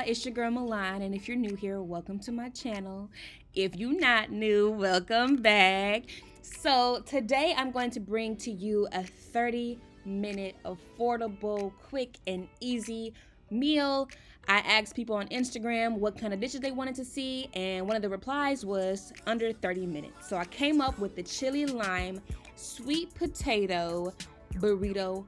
it's your girl Milan, and if you're new here, welcome to my channel. If you're not new, welcome back. So today I'm going to bring to you a 30-minute affordable, quick and easy meal. I asked people on Instagram what kind of dishes they wanted to see, and one of the replies was under 30 minutes. So I came up with the chili lime sweet potato burrito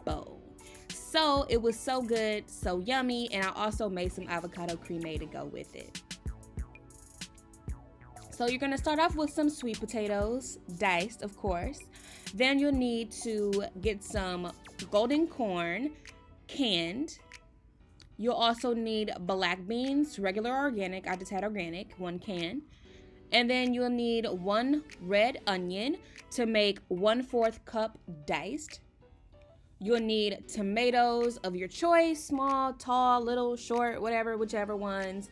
bowl. So it was so good, so yummy, and I also made some avocado creme to go with it. So you're gonna start off with some sweet potatoes, diced of course. Then you'll need to get some golden corn, canned. You'll also need black beans, regular organic, I just had organic, 1 can. And then you'll need 1 red onion to make 1/4 cup diced. You'll need tomatoes of your choice, small, tall, little, short, whatever, whichever ones.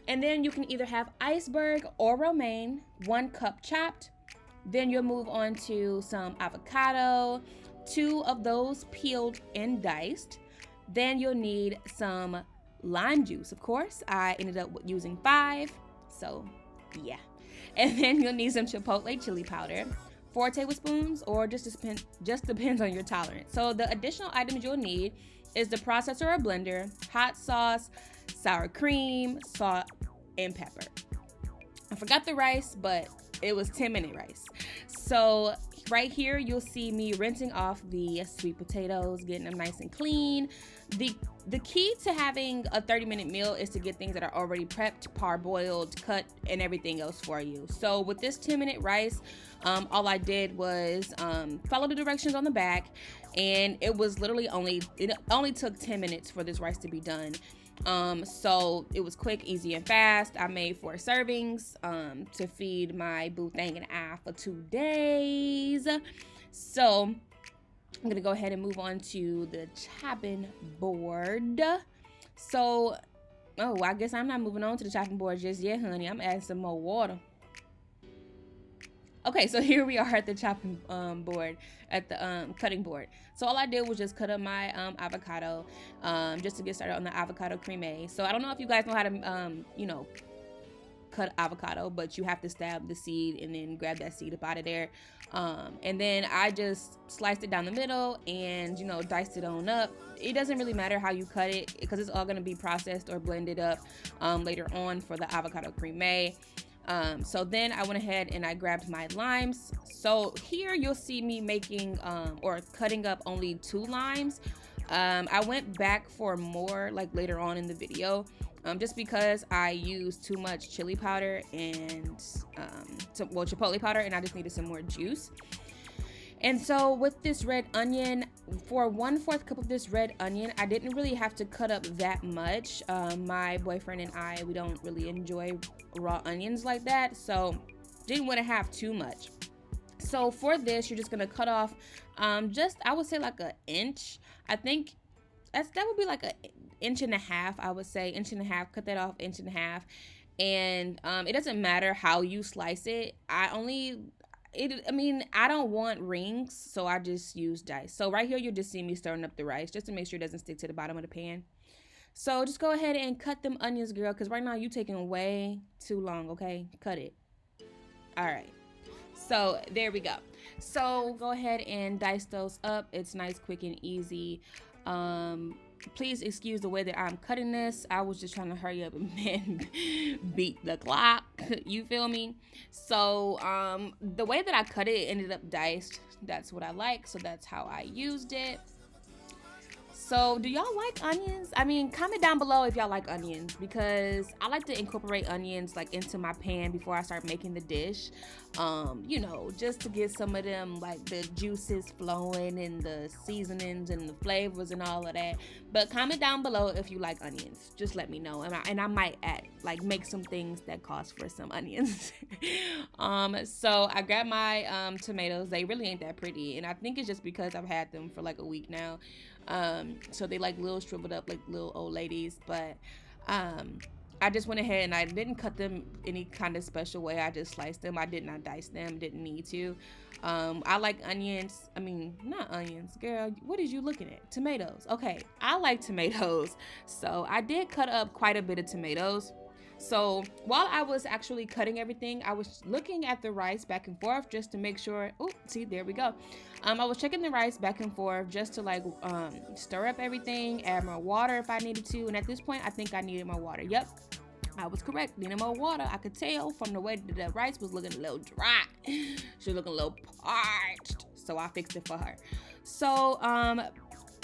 And then you can either have iceberg or romaine, 1 cup chopped. Then you'll move on to some avocado, 2 of those peeled and diced. Then you'll need some lime juice, of course. I ended up using 5, so yeah. And then you'll need some chipotle chili powder, 4 tablespoons, or just depends on your tolerance. So the additional items you'll need is the processor or blender, hot sauce, sour cream, salt, and pepper. I forgot the rice, but it was 10-minute rice. So right here, you'll see me rinsing off the sweet potatoes, getting them nice and clean. The key to having a 30-minute meal is to get things that are already prepped, parboiled, cut, and everything else for you. So with this 10-minute rice, all I did was follow the directions on the back, and it only took 10 minutes for this rice to be done. So it was quick, easy, and fast. I made 4 servings to feed my boo thing and I for 2 days. So I'm gonna go ahead and move on to the chopping board. So, I guess I'm not moving on to the chopping board just yet, honey. I'm adding some more water. Okay, so here we are at the chopping board, at the cutting board. So all I did was just cut up my avocado, just to get started on the avocado creme. So I don't know if you guys know how to, cut avocado, but you have to stab the seed and then grab that seed up out of there. And then I just sliced it down the middle and, diced it on up. It doesn't really matter how you cut it because it's all going to be processed or blended up later on for the avocado creme. So then I went ahead and I grabbed my limes. So here you'll see me making or cutting up only 2 limes. I went back for more later on in the video, just because I used too much chili powder and chipotle powder, and I just needed some more juice. And so with this red onion, for 1/4 cup of this red onion, I didn't really have to cut up that much. My boyfriend and I, we don't really enjoy raw onions like that, so didn't want to have too much. So for this, you're just gonna cut off I would say like an inch. I think that would be like an inch and a half. I would say inch and a half. Cut that off, inch and a half. And it doesn't matter how you slice it. I don't want rings, so I just use dice. So right here, you'll just see me stirring up the rice just to make sure it doesn't stick to the bottom of the pan. So just go ahead and cut them onions, girl, because right now you're taking way too long, okay? Cut it. All right. So there we go. So go ahead and dice those up. It's nice, quick, and easy. Please excuse the way that I'm cutting this. I was just trying to hurry up and beat the clock. You feel me? So the way that I cut it ended up diced. That's what I like, so that's how I used it. So do y'all like onions? Comment down below if y'all like onions, because I like to incorporate onions into my pan before I start making the dish. Just to get some of them the juices flowing and the seasonings and the flavors and all of that. But comment down below if you like onions. Just let me know, and I might add make some things that cost for some onions. So I grabbed my tomatoes. They really ain't that pretty, and I think it's just because I've had them for a week now. So they little shriveled up little old ladies, but I just went ahead and I didn't cut them any kind of special way. I just sliced them. I did not dice them. Didn't need to. I like onions. I mean, not onions, girl. What is you looking at? Tomatoes. Okay, I like tomatoes. So I did cut up quite a bit of tomatoes. So while I was actually cutting everything, I was looking at the rice back and forth just to make sure. Oh, see, there we go. I was checking the rice back and forth just to like stir up everything, add more water if I needed to. And at this point, I think I needed more water. Yep, I was correct. Needed more water. I could tell from the way that the rice was looking a little dry. She was looking a little parched. So I fixed it for her. So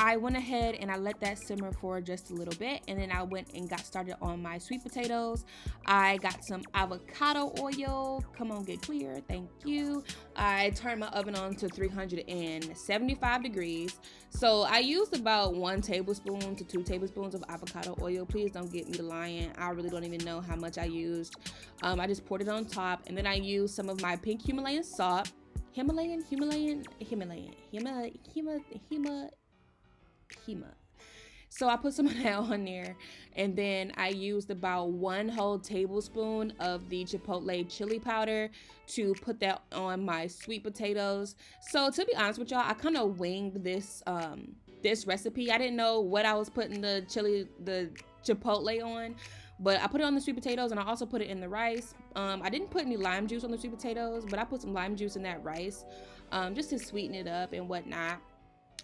I went ahead and I let that simmer for just a little bit, and then I went and got started on my sweet potatoes. I got some avocado oil. Come on, get clear. Thank you. I turned my oven on to 375 degrees. So I used about 1 tablespoon to 2 tablespoons of avocado oil. Please don't get me to lying. I really don't even know how much I used. I just poured it on top, and then I used some of my pink Himalayan salt. Himalayan. So I put some of that on there, and then I used about 1 whole tablespoon of the chipotle chili powder to put that on my sweet potatoes. So to be honest with y'all, I kind of winged this recipe. I didn't know what I was putting the chipotle on, but I put it on the sweet potatoes, and I also put it in the rice. I didn't put any lime juice on the sweet potatoes, but I put some lime juice in that rice just to sweeten it up and whatnot.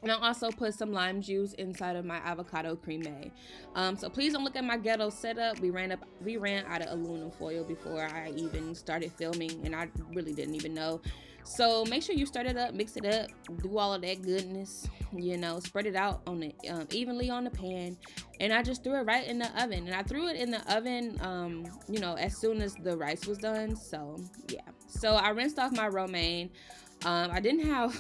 And I also put some lime juice inside of my avocado creme. So please don't look at my ghetto setup. We ran out of aluminum foil before I even started filming, and I really didn't even know. So make sure you stir it up, mix it up, do all of that goodness, spread it out on the evenly on the pan. And I just threw it right in the oven. And I threw it in the oven, as soon as the rice was done. So yeah. So I rinsed off my romaine. I didn't have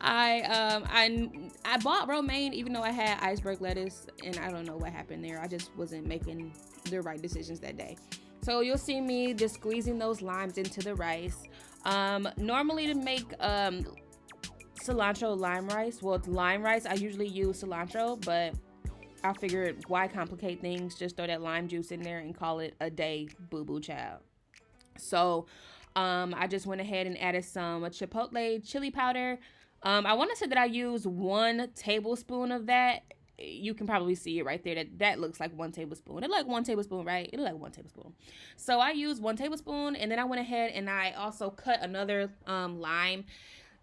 I bought romaine even though I had iceberg lettuce, and I don't know what happened there. I just wasn't making the right decisions that day. So you'll see me just squeezing those limes into the rice. Normally to make cilantro lime rice, well, it's lime rice, I usually use cilantro, but I figured why complicate things, just throw that lime juice in there and call it a day, boo-boo child. So I just went ahead and added some chipotle chili powder. I want to say that I used 1 tablespoon of that. You can probably see it right there. That looks like 1 tablespoon. It looked like 1 tablespoon, right? It looked like 1 tablespoon. So I used 1 tablespoon, and then I went ahead and I also cut another lime,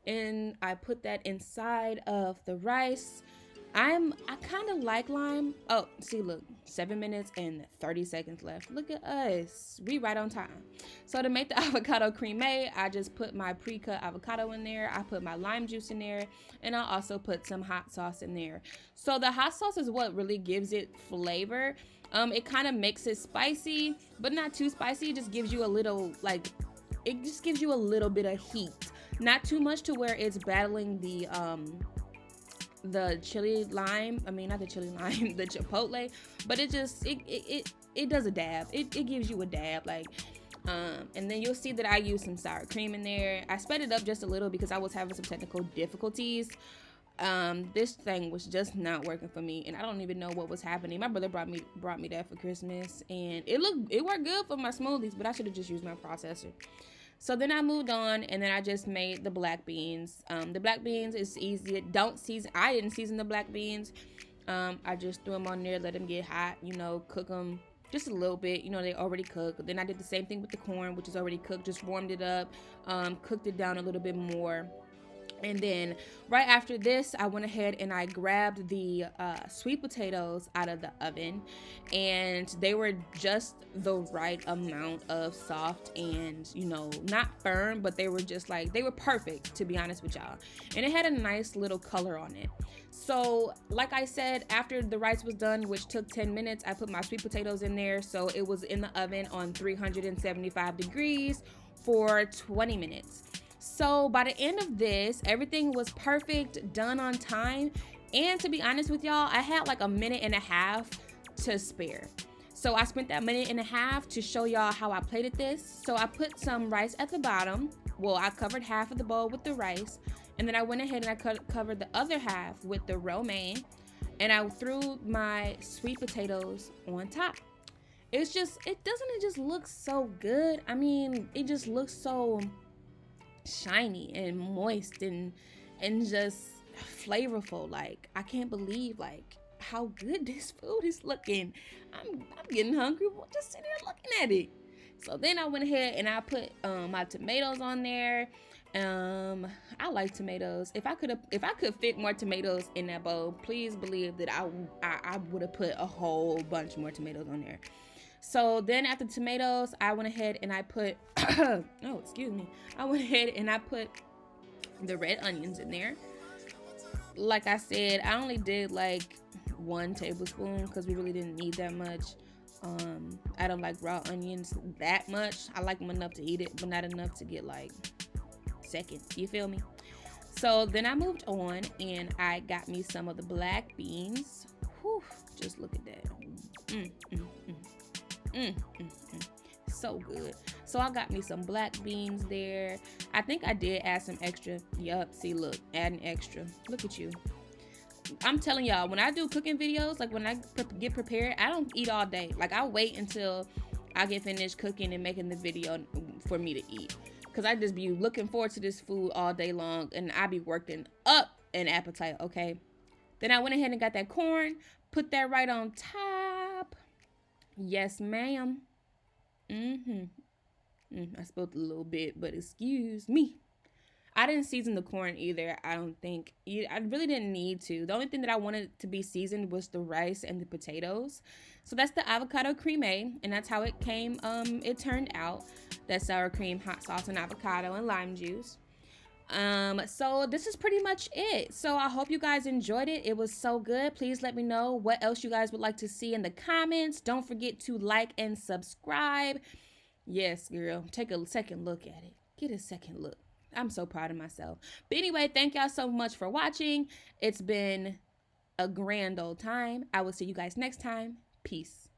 and I put that inside of the rice. I kind of like lime. Oh, see, look, 7 minutes and 30 seconds left. Look at us. We right on time. So to make the avocado creme, I just put my pre-cut avocado in there. I put my lime juice in there, and I also put some hot sauce in there. So the hot sauce is what really gives it flavor. It kind of makes it spicy, but not too spicy. It just gives you a little, it just gives you a little bit of heat. Not too much to where it's battling the chili lime, not the chili lime, the chipotle, but it just it does a dab. It gives you a dab, and then you'll see that I use some sour cream in there. I sped it up just a little because I was having some technical difficulties. This thing was just not working for me, and I don't even know what was happening. My brother brought me that for Christmas, and it worked good for my smoothies, but I should have just used my processor. So then I moved on, and then I just made the black beans. The black beans is easy. I didn't season the black beans. I just threw them on there, let them get hot, cook them just a little bit. They already cooked. Then I did the same thing with the corn, which is already cooked. Just warmed it up, cooked it down a little bit more. And then right after this, I went ahead and I grabbed the sweet potatoes out of the oven, and they were just the right amount of soft and, not firm, but they were just they were perfect, to be honest with y'all. And it had a nice little color on it. So like I said, after the rice was done, which took 10 minutes, I put my sweet potatoes in there. So it was in the oven on 375 degrees for 20 minutes. So by the end of this, everything was perfect, done on time. And to be honest with y'all, I had a minute and a half to spare. So I spent that minute and a half to show y'all how I plated this. So I put some rice at the bottom. Well, I covered half of the bowl with the rice. And then I went ahead and I covered the other half with the romaine. And I threw my sweet potatoes on top. it just look so good. I mean, it just looks so shiny and moist and just flavorful. Like, I can't believe like how good this food is looking. I'm getting hungry just sitting there looking at it. So then I went ahead and I put my tomatoes on there. I like tomatoes. If I could fit more tomatoes in that bowl, please believe that I would have put a whole bunch more tomatoes on there. So then after tomatoes, I went ahead and I put oh, excuse me. I went ahead and I put the red onions in there. Like I said, I only did like 1 tablespoon because we really didn't need that much. I don't like raw onions that much. I like them enough to eat it, but not enough to get like second. You feel me? So then I moved on and I got me some of the black beans. Whew, just look at that. So good. So I got me some black beans there. I think I did add some extra. Yup, see, look, adding extra. Look at you. I'm telling y'all, when I do cooking videos, like when I get prepared, I don't eat all day. Like, I wait until I get finished cooking and making the video for me to eat. Because I just be looking forward to this food all day long, and I be working up an appetite, okay? Then I went ahead and got that corn, put that right on top. Yes, ma'am. I spilled a little bit, but excuse me. I didn't season the corn either, I don't think. I really didn't need to. The only thing that I wanted to be seasoned was the rice and the potatoes. So that's the avocado creme, and that's how it came. It turned out. That sour cream, hot sauce, and avocado and lime juice. So this is pretty much it. So I hope you guys enjoyed it. It was so good. Please let me know what else you guys would like to see in the comments. Don't forget to like and subscribe. Yes, girl, take a second look at it. Get a second look. I'm so proud of myself. But anyway, thank y'all so much for watching. It's been a grand old time. I will see you guys next time. Peace.